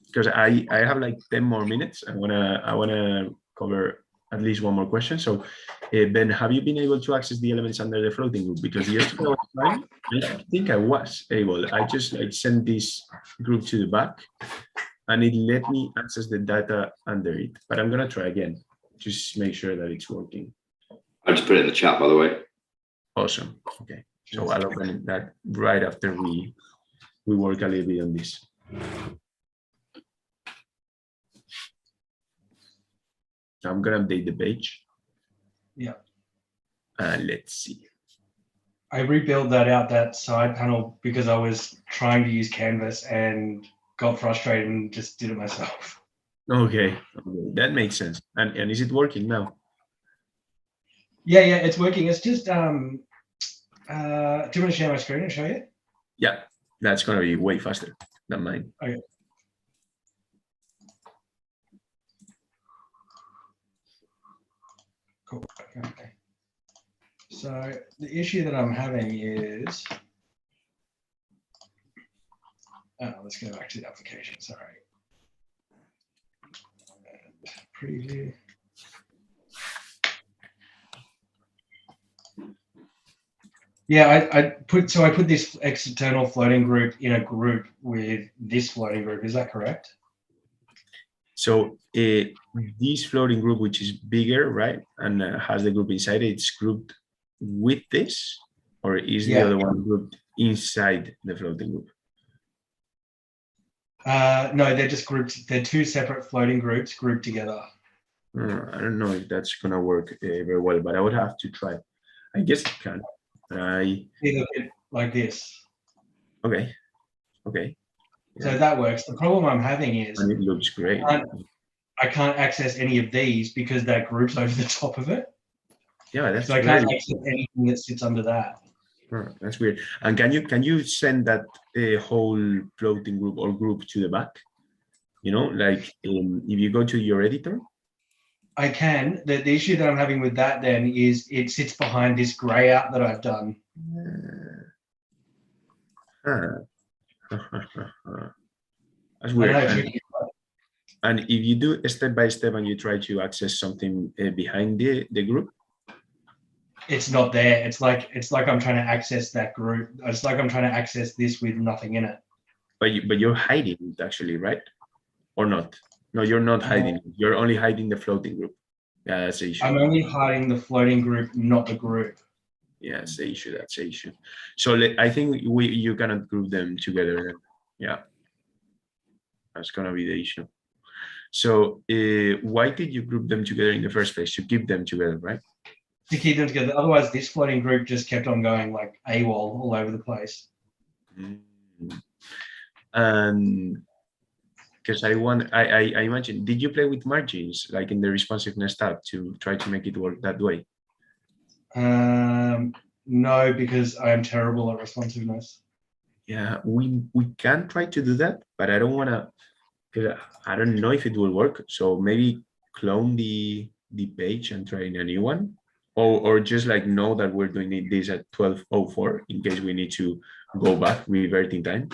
because I have like 10 more minutes. I wanna cover at least one more question. So Ben, have you been able to access the elements under the floating group? Because yesterday I was trying, I think I was able. I just like sent this group to the back and it let me access the data under it. But I'm gonna try again, just make sure that it's working.
I just put it in the chat, by the way.
Awesome. Okay. So I'll open that right after we work a little bit on this. I'm gonna update the page.
Yeah.
And let's see.
I rebuilt that side panel because I was trying to use Canvas and got frustrated and just did it myself.
Okay, that makes sense. And is it working now?
Yeah, it's working. It's just do you want to share my screen and show you?
Yeah, that's gonna be way faster than mine.
Okay. Cool. Okay. So the issue that I'm having is, let's go back to the application. Sorry. Preview. Yeah, I put this external floating group in a group with this floating group. Is that correct?
So this floating group, which is bigger, right, and has the group inside it, it's grouped with this, or is the other one grouped inside the floating group?
No, they're just grouped. They're two separate floating groups grouped together.
I don't know if that's gonna work very well, but I would have to try. I guess it can.
Like this.
Okay.
So that works. The problem I'm having is,
and it looks great.
I can't access any of these because that group's over the top of it.
Yeah, that's
so I can't access anything that sits under that.
Oh, that's weird. And can you send that whole floating group or group to the back? You know, like if you go to your editor.
I can. The issue that I'm having with that then is it sits behind this gray out that I've done.
That's weird. And if you do step by step and you try to access something behind the group,
it's not there. It's like I'm trying to access that group. It's like I'm trying to access this with nothing in it.
But you're hiding it actually, right? Or not? No, you're not hiding it. You're only hiding the floating group. Yeah, that's the issue.
I'm only hiding the floating group, not the group.
Yeah, that's the issue. That's the issue. So I think you cannot group them together then. Yeah, that's gonna be the issue. So why did you group them together in the first place? To keep them together, right?
To keep them together. Otherwise, this floating group just kept on going like AWOL all over the place.
And because I imagine, did you play with margins like in the responsiveness tab to try to make it work that way?
No, because I am terrible at responsiveness.
Yeah, we can try to do that, but I don't want to, because I don't know if it will work. So maybe clone the page and try a new one, or just like know that we're doing this at 12:04 in case we need to go back, revert in time.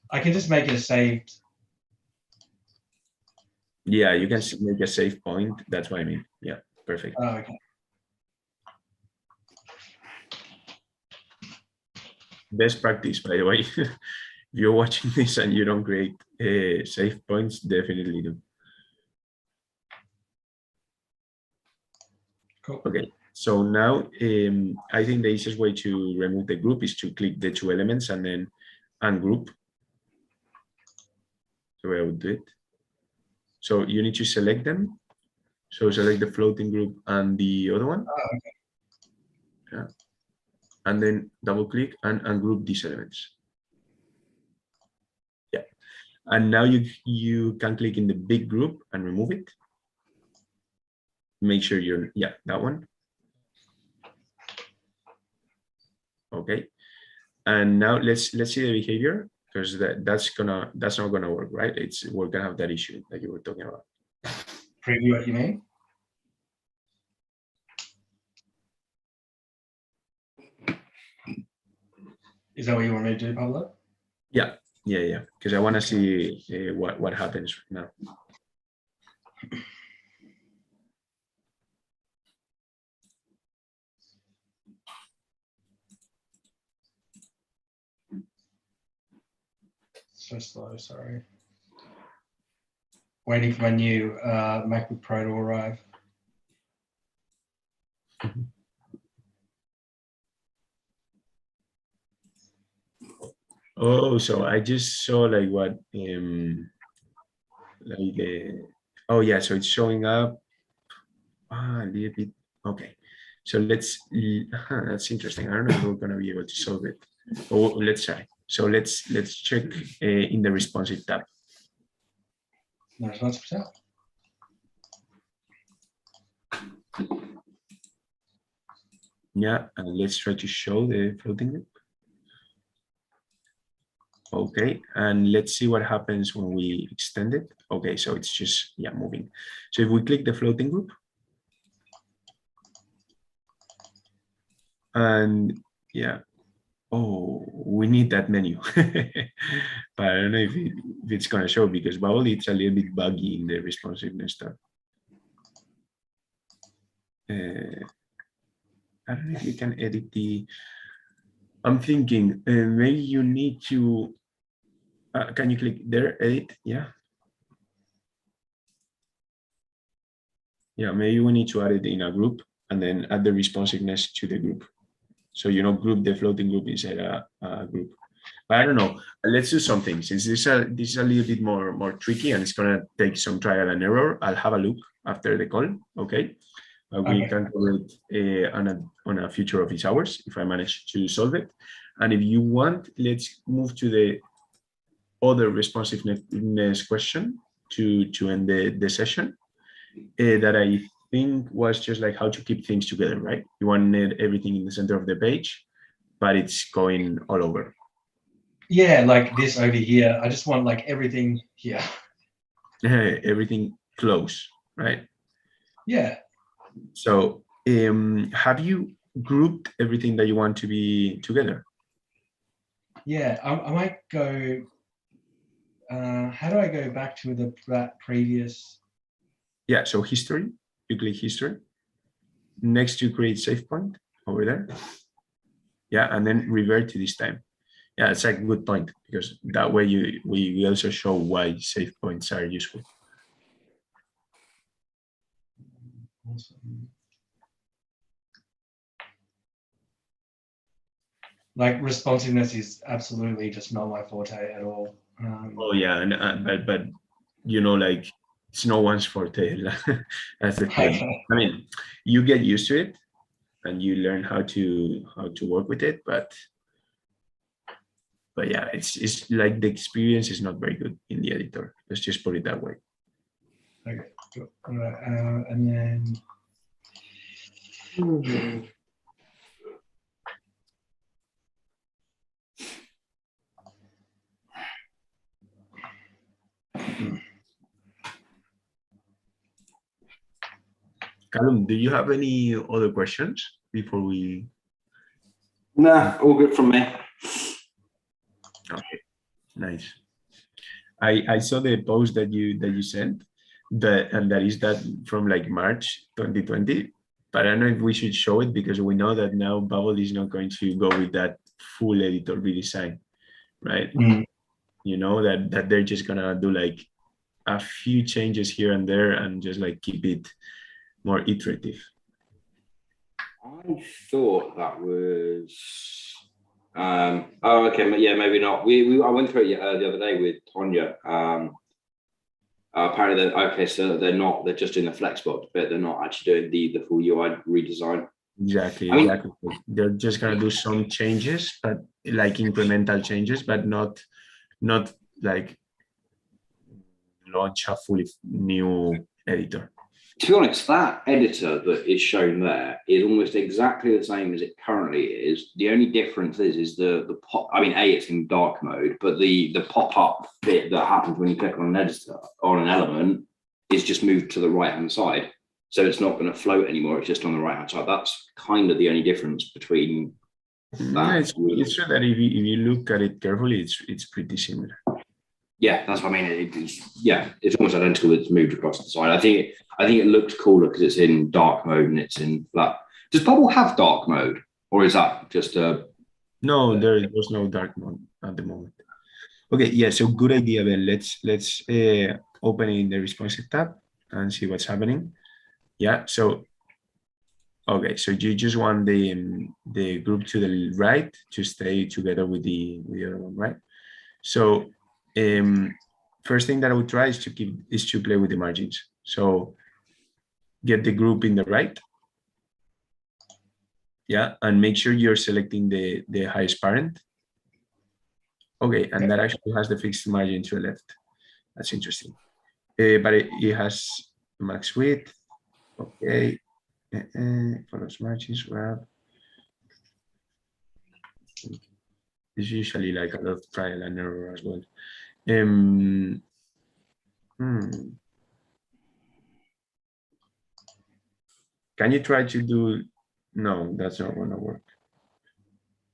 I can just make it a saved.
Yeah, you can make a save point. That's what I mean. Yeah, perfect.
Oh, okay.
Best practice, by the way. If you're watching this and you don't create save points, definitely do.
Cool.
Okay, so now I think the easiest way to remove the group is to click the two elements and then ungroup. So I would do it. So you need to select them. So select the floating group and the other one.
Oh, okay.
Yeah. And then double click and ungroup these elements. Yeah. And now you can click in the big group and remove it. Make sure you're, yeah, that one. Okay. And now let's see the behavior, because that's not gonna work, right? We're gonna have that issue that you were talking about.
Preview what you mean? Is that what you want me to do, Pablo?
Yeah. Because I want to see what happens now.
So slow, sorry. Waiting for my new MacBook Pro to arrive.
Oh, so I just saw like what like oh yeah, so it's showing up a little bit. Okay, so that's interesting. I don't know if we're gonna be able to solve it. Oh, let's try. So let's check in the responsive tab.
No response for sale.
Yeah, and let's try to show the floating group. Okay, and let's see what happens when we extend it. Okay, so it's just, yeah, moving. So if we click the floating group, and yeah, oh, we need that menu. But I don't know if it's gonna show, because Bubble, it's a little bit buggy in the responsiveness tab. I don't know if you can edit the, I'm thinking maybe you need to, can you click there, edit? Yeah. Yeah, maybe we need to add it in a group and then add the responsiveness to the group. So, you know, group the floating group inside a group. But I don't know. Let's do something. Since this is a little bit more tricky and it's gonna take some trial and error, I'll have a look after the call. Okay. We can cover it on a future office hours if I manage to solve it. And if you want, let's move to the other responsiveness question to end the session. That I think was just like how to keep things together, right? You wanted everything in the center of the page, but it's going all over.
Yeah, like this over here. I just want like everything here.
Everything close, right?
Yeah.
So have you grouped everything that you want to be together?
Yeah, I might go, how do I go back to that previous?
Yeah, so history, you click history. Next you create save point over there. Yeah, and then revert to this time. Yeah, it's a good point, because that way we also show why save points are useful.
Awesome. Like responsiveness is absolutely just not my forte at all.
Oh yeah, and but you know, like it's no one's forte. That's the thing. I mean, you get used to it and you learn how to work with it, but yeah, it's like the experience is not very good in the editor. Let's just put it that way.
Okay, cool. And then
Callum, do you have any other questions before we?
Nah, all good from me.
Okay, nice. I saw the post that you sent, and that is that from like March 2020. But I don't know if we should show it, because we know that now Bubble is not going to go with that full editor redesign, right? You know that they're just gonna do like a few changes here and there and just like keep it more iterative.
I thought that was. Oh, okay. Yeah, maybe not. I went through it the other day with Tonya. Apparently, okay, so they're just in the flexbox bit. They're not actually doing the full UI redesign.
Exactly. They're just gonna do some changes, but like incremental changes, but not like launch a fully new editor.
To be honest, that editor that is shown there is almost exactly the same as it currently is. The only difference is the pop. I mean, it's in dark mode, but the pop-up bit that happens when you click on an editor on an element is just moved to the right-hand side. So it's not going to float anymore. It's just on the right-hand side. That's kind of the only difference between that.
It's true that if you look at it carefully, it's pretty similar.
Yeah, that's what I mean. It's almost identical. It's moved across the side. I think it looks cooler because it's in dark mode and it's in flat. Does Bubble have dark mode, or is that just a?
No, there's no dark mode at the moment. Okay, yeah. So good idea, Ben. Let's open it in the responsive tab and see what's happening. Yeah. So Okay, so you just want the group to the right to stay together with the other one, right? So first thing that I would try is to play with the margins. So get the group in the right. Yeah, and make sure you're selecting the highest parent. Okay, and that actually has the fixed margin to the left. That's interesting. But it has max width. Okay. Follows margins, grab. It's usually like a lot of trial and error as well. Can you try to do? No, that's not gonna work.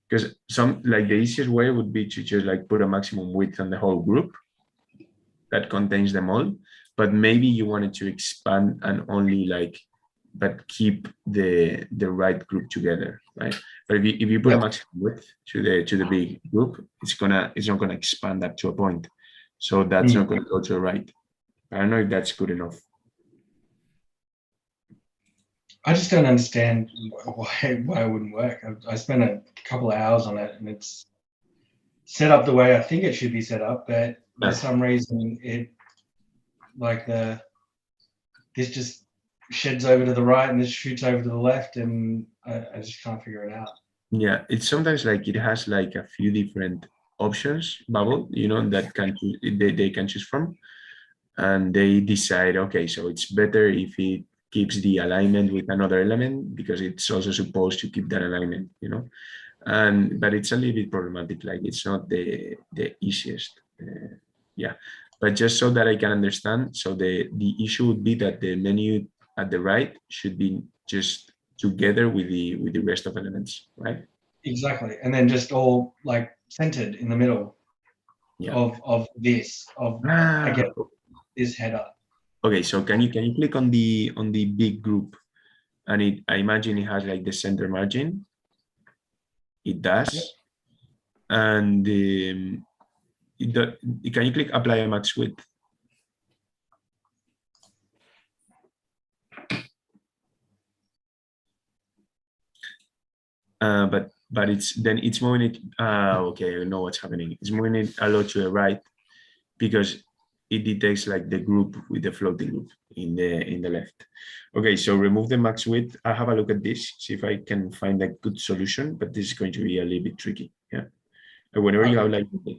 Because the easiest way would be to just like put a maximum width on the whole group that contains them all, but maybe you wanted to expand and only but keep the right group together, right? But if you put a maximum width to the big group, it's not gonna expand up to a point. So that's not gonna go to the right. I don't know if that's good enough.
I just don't understand why it wouldn't work. I spent a couple of hours on it, and it's set up the way I think it should be set up, but for some reason this just sheds over to the right and this shoots over to the left, and I just can't figure it out.
Yeah, it's sometimes it has a few different options, bubble, that they can choose from, and they decide, okay, so it's better if it keeps the alignment with another element because it's also supposed to keep that alignment, but it's a little bit problematic. It's not the easiest. Yeah, but just so that I can understand, so the issue would be that the menu at the right should be just together with the rest of elements, right?
Exactly, and then just all centered in the middle of this again, this header.
Okay, so can you click on the big group, and I imagine it has the center margin. It does,
yep.
And can you click apply a max width? But it's moving it. Okay, I know what's happening. It's moving it a lot to the right because it detects the group with the floating group in the left. Okay, so remove the max width. I'll have a look at this, see if I can find a good solution, but this is going to be a little bit tricky. Yeah. And whenever you have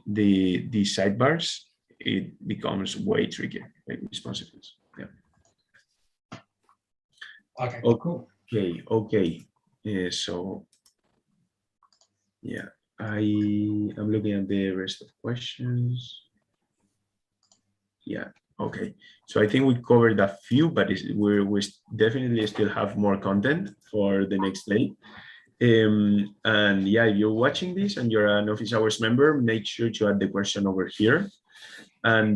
the sidebars, it becomes way trickier, responsiveness. Yeah.
Okay, cool.
Okay. So yeah, I'm looking at the rest of questions. Yeah. Okay. So I think we covered a few, but we definitely still have more content for the next day. And yeah, if you're watching this and you're an office hours member, make sure to add the question over here, and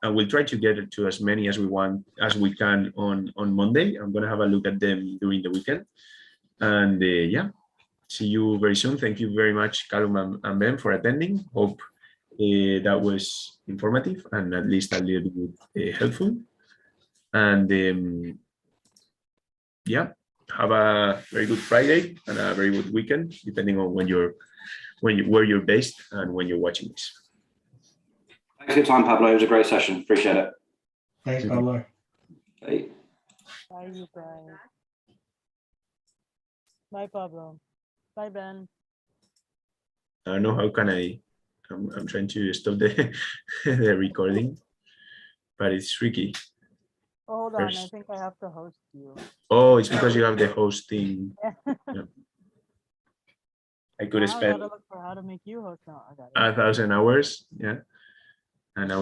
we'll try to get it to as many as we can on Monday. I'm gonna have a look at them during the weekend, and yeah, see you very soon. Thank you very much, Callum and Ben, for attending. Hope that was informative and at least a little bit helpful. And yeah, have a very good Friday and a very good weekend, depending on where you're based and when you're watching this.
Thanks for your time, Pablo. It was a great session. Appreciate it.
Thanks, Pablo.
Bye.
Bye, you guys. Bye, Pablo. Bye, Ben.
I don't know how can I'm trying to stop the the recording, but it's tricky.
Oh, hold on, I think I have to host you.
Oh, it's because you have the hosting. Yeah. I could
Now
spend
I gotta look for how to make you host now. I got it.
1,000 hours, yeah, and I